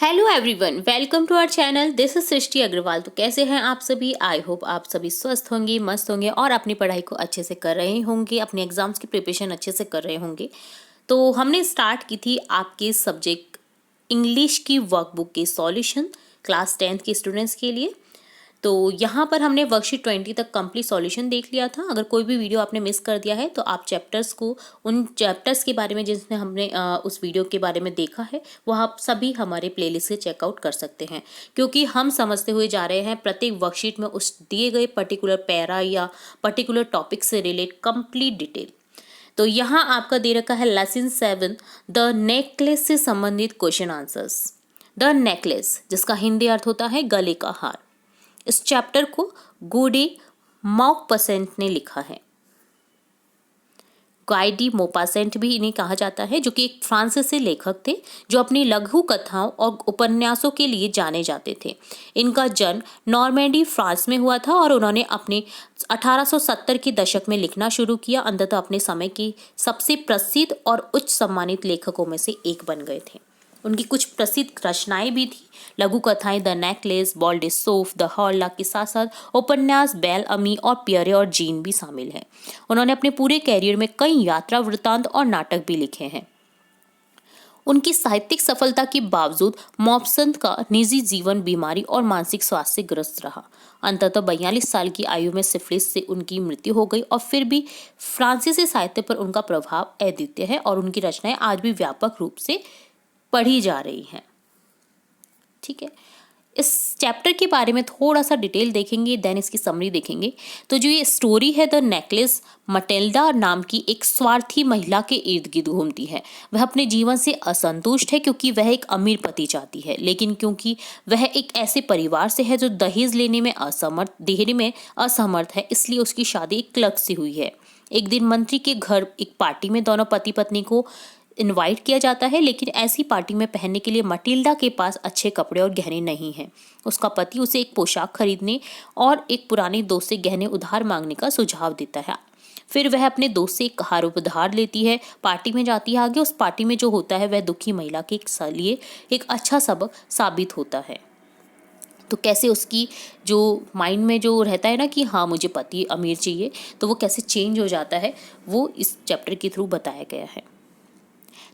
Hello everyone, welcome to our channel. This is Srishti Agarwal. तो कैसे हैं आप सभी? आई होप आप सभी स्वस्थ होंगे, मस्त होंगे और अपनी पढ़ाई को अच्छे से कर रहे होंगे, अपने एग्जाम्स की प्रिपरेशन अच्छे से कर रहे होंगे। तो हमने स्टार्ट की थी आपके सब्जेक्ट इंग्लिश की वर्कबुक के सॉल्यूशन क्लास 10th के स्टूडेंट्स के लिए। तो यहाँ पर हमने वर्कशीट 20 तक कंप्लीट सॉल्यूशन देख लिया था। अगर कोई भी वीडियो आपने मिस कर दिया है तो आप चैप्टर्स को, उन चैप्टर्स के बारे में जिसने हमने उस वीडियो के बारे में देखा है, वह आप सभी हमारे प्लेलिस्ट से चेकआउट कर सकते हैं। क्योंकि हम समझते हुए जा रहे हैं प्रत्येक वर्कशीट में उस दिए गए पर्टिकुलर पैरा या पर्टिकुलर टॉपिक से रिलेट कंप्लीट डिटेल। तो यहाँ आपका दे रखा है लेसन 7 द नेकलेस से संबंधित क्वेश्चन आंसर्स। द नेकलेस, जिसका हिंदी अर्थ होता है गले का हार। इस चैप्टर को गोडे मॉकपसेंट ने लिखा है। गाइडी मोपासेंट भी इन्हें कहा जाता है, जो कि एक फ्रांसीसी लेखक थे जो अपनी लघु कथाओं और उपन्यासों के लिए जाने जाते थे। इनका जन्म नॉर्मैंडी फ्रांस में हुआ था और उन्होंने अपने 1870 के दशक में लिखना शुरू किया। अंततः अपने समय की सबसे प्रसिद्ध और उच्च सम्मानित लेखकों में से एक बन गए थे। उनकी कुछ प्रसिद्ध रचनाएं भी थी। लघु कथाएं द नेकलेस, बॉल्ड सोफ, द हॉर्ला के साथ साथ उपन्यास बेल अमी और पियरे और जीन भी शामिल हैं। उन्होंने अपने पूरे कैरियर में कई यात्रा वृत्तांत और नाटक भी लिखे हैं। उनकी साहित्यिक सफलता के बावजूद मॉपसन का निजी जीवन बीमारी और मानसिक स्वास्थ्य से ग्रस्त रहा। अंततः 42 साल की आयु में सिफिलिस से उनकी मृत्यु हो गई और फिर भी फ्रांसीसी साहित्य पर उनका प्रभाव अद्वितीय है और उनकी रचनाएं आज भी व्यापक रूप से पढ़ी जा रही हैं। ठीक है, इस चैप्टर के बारे में थोड़ा सा डिटेल देखेंगे, देन इसकी समरी देखेंगे। तो जो ये स्टोरी है द नेकलेस, मटिल्डा नाम की एक स्वार्थी महिला के इर्द गिर्द घूमती है। वह अपने जीवन से असंतुष्ट है क्योंकि वह एक अमीर पति चाहती है, लेकिन क्योंकि वह एक ऐसे परिवार से है जो दहेज लेने में असमर्थ है, इसलिए उसकी शादी एक क्लर्क से हुई है। एक दिन मंत्री के घर एक पार्टी में दोनों पति पत्नी को इनवाइट किया जाता है, लेकिन ऐसी पार्टी में पहनने के लिए मटिल्डा के पास अच्छे कपड़े और गहने नहीं हैं। उसका पति उसे एक पोशाक खरीदने और एक पुराने दोस्त से गहने उधार मांगने का सुझाव देता है। फिर वह अपने दोस्त से एक हार उधार लेती है, पार्टी में जाती है। आगे उस पार्टी में जो होता है वह दुखी महिला के लिए एक अच्छा सबक साबित होता है। तो कैसे उसकी जो माइंड में जो रहता है ना कि हाँ मुझे पति अमीर चाहिए, तो वो कैसे चेंज हो जाता है, वो इस चैप्टर के थ्रू बताया गया है।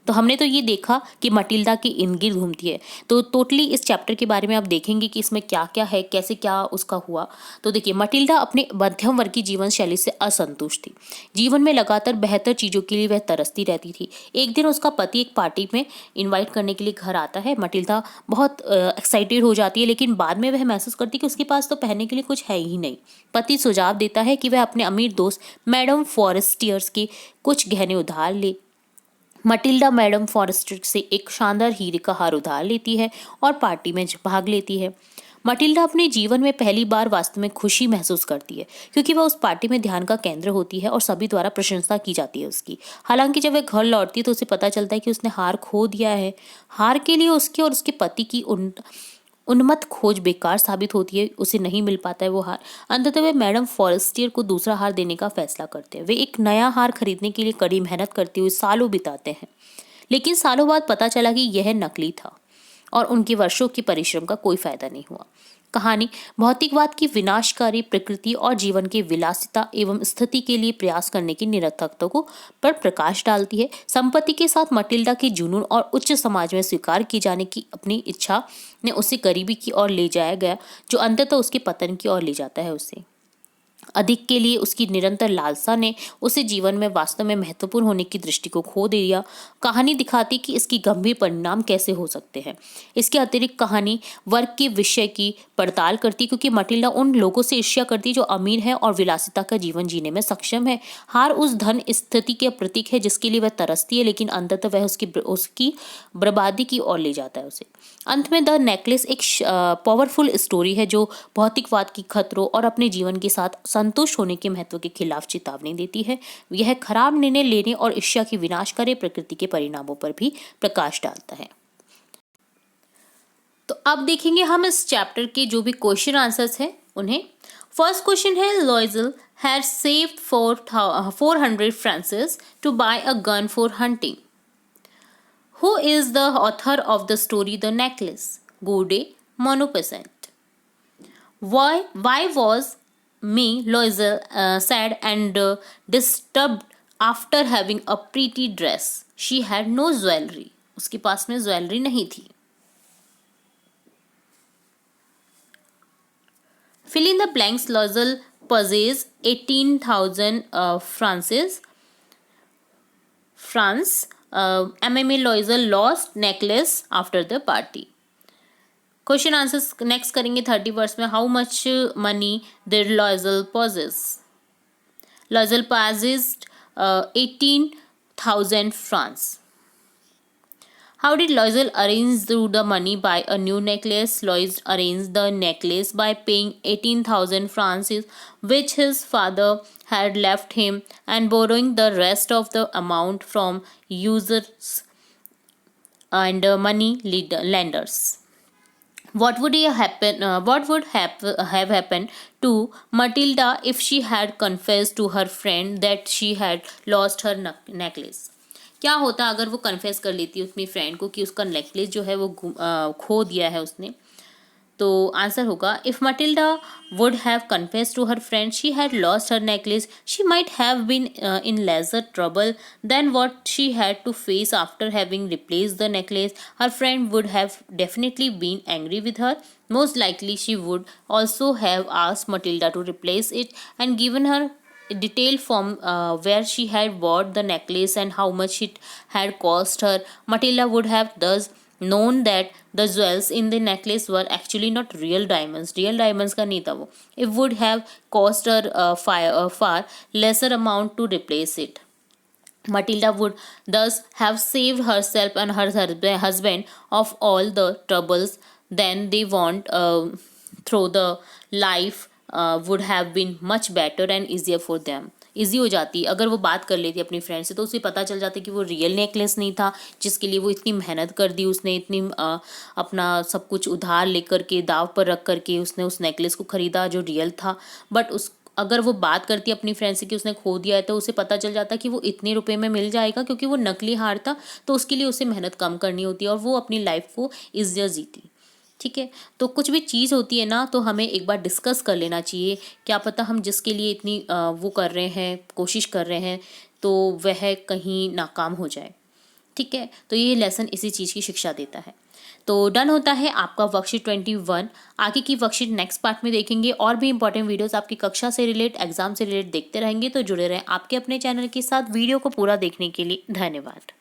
तो हमने तो ये देखा कि मटिल्डा के इर्द गिर्द घूमती है। तो टोटली इस चैप्टर के बारे में आप देखेंगे कि इसमें क्या क्या है, कैसे क्या उसका हुआ। तो देखिए, मटिल्डा अपने मध्यम वर्ग की जीवन शैली से असंतुष्ट थी। जीवन में लगातार बेहतर चीज़ों के लिए वह तरसती रहती थी। एक दिन उसका पति एक पार्टी में इन्वाइट करने के लिए घर आता है। मटिल्डा बहुत एक्साइटेड हो जाती है, लेकिन बाद में वह महसूस करती है कि उसके पास तो पहनने के लिए कुछ है ही नहीं। पति सुझाव देता है कि वह अपने अमीर दोस्त मैडम फॉरेस्टियर्स के कुछ गहने उधार ले। मटिल्डा मैडम फॉरेस्टर से एक शानदार हीरे का हार उधार लेती है और पार्टी में भाग लेती है। मटिल्डा अपने जीवन में पहली बार वास्तव में खुशी महसूस करती है, क्योंकि वह उस पार्टी में ध्यान का केंद्र होती है और सभी द्वारा प्रशंसा की जाती है उसकी। हालांकि जब वह घर लौटती है तो उसे पता चलता है कि उसने हार खो दिया है। हार के लिए उसके और उसके पति की उन्मत्त खोज बेकार साबित होती है, उसे नहीं मिल पाता है वो हार। अंततः वे मैडम फॉरेस्टियर को दूसरा हार देने का फैसला करते हैं। वे एक नया हार खरीदने के लिए कड़ी मेहनत करते हुए सालों बिताते हैं, लेकिन सालों बाद पता चला कि यह नकली था और उनके वर्षों की परिश्रम का कोई फायदा नहीं हुआ। कहानी भौतिकवाद की विनाशकारी प्रकृति और जीवन की विलासिता एवं स्थिति के लिए प्रयास करने की निरर्थकता को पर प्रकाश डालती है। संपत्ति के साथ मटिल्डा की जुनून और उच्च समाज में स्वीकार की जाने की अपनी इच्छा ने उसे गरीबी की ओर ले जाया गया, जो अंततः उसके पतन की ओर ले जाता है। उसे अधिक के लिए उसकी निरंतर लालसा ने उसे जीवन में वास्तव में महत्वपूर्ण होने की दृष्टि को खो दिया। कहानी दिखाती कि इसकी गंभीर परिणाम कैसे हो सकते हैं। इसके अतिरिक्त कहानी वर्ग के विषय की पड़ताल करती, क्योंकि मटिल्डा उन लोगों से ईर्ष्या करती जो अमीर है और विलासिता का जीवन जीने में सक्षम है। हार उस धन स्थिति के प्रतीक है जिसके लिए वह तरसती है, लेकिन अंततः वह उसकी बर्बादी की ओर ले जाता है उसे। अंत में द नेकलेस एक पावरफुल स्टोरी है जो भौतिकवाद की खतरों और अपने जीवन के साथ संतुष्ट होने के महत्व के खिलाफ चेतावनी देती है। यह खराब निर्णय लेने और ईर्ष्या की विनाशकारी प्रकृति के परिणामों पर भी प्रकाश डालता है। तो अब देखेंगे हम इस चैप्टर के जो भी क्वेश्चन आंसर्स हैं उन्हें। फर्स्ट क्वेश्चन है, Loisel had saved 400 francs to buy a gun for hunting. Who is the author of the story The Necklace? Gaudet, Maupassant. Why was May Loisel sad and disturbed after having a pretty dress? She had no jewelry. उसके पास में jewellery नहीं थी. Fill in the blanks. Loisel possesses 18,000 francs. Mme Loisel lost necklace after the party. Question answers next करेंगे 30 words में. How much money did Loisel possess? Loisel possessed 18,000 francs. How did Loisel arrange the money buy a new necklace? Loisel arranged the necklace by paying 18,000 francs which his father had left him and borrowing the rest of the amount from users and money lenders. What would have happened to Matilda if she had confessed to her friend that she had lost her necklace? क्या होता अगर वो confess कर लेती अपनी friend को कि उसका नेकलेस जो है वो खो दिया है उसने? तो आंसर होगा, if Matilda would have confess to her friend she had lost her necklace she might have been in lesser trouble than what she had to face after having replace the necklace. Her friend would have definitely been angry with her. Most likely she would also have asked Matilda to replace it and given her a detail from where she had bought the necklace and how much it had cost her. Matilda would have thus known that the jewels in the necklace were actually not real diamonds. Real diamonds का नहीं था वो. It would have cost her far lesser amount to replace it. Matilda would thus have saved herself and her husband of all the troubles then they want through the life would have been much better and easier for them. Easy हो जाती अगर वो बात कर लेती अपनी friend से, तो उसे पता चल जाता कि वो रियल नेकलेस नहीं था जिसके लिए वो इतनी मेहनत कर दी उसने, इतनी अपना सब कुछ उधार लेकर के दाव पर रख करके उसने उस नेकलेस को ख़रीदा जो रियल था. बट उस अगर वो बात करती अपनी फ्रेंड से कि उसने खो दिया है तो उसे पता चल जाता कि वो इतने रुपए में मिल जाएगा क्योंकि वो नकली हार था, तो उसके लिए उसे मेहनत कम करनी होती है और वो अपनी लाइफ को ईजियर जीती. ठीक है, तो कुछ भी चीज़ होती है ना तो हमें एक बार डिस्कस कर लेना चाहिए. क्या पता हम जिसके लिए इतनी वो कर रहे हैं, कोशिश कर रहे हैं, तो वह कहीं नाकाम हो जाए. ठीक है, तो ये लेसन इसी चीज़ की शिक्षा देता है. तो डन होता है आपका वर्कशीट 21. आगे की वर्कशीट नेक्स्ट पार्ट में देखेंगे. और भी इंपॉर्टेंट वीडियोस आपकी कक्षा से रिलेट, एग्जाम से रिलेट देखते रहेंगे, तो जुड़े रहें आपके अपने चैनल के साथ. वीडियो को पूरा देखने के लिए धन्यवाद.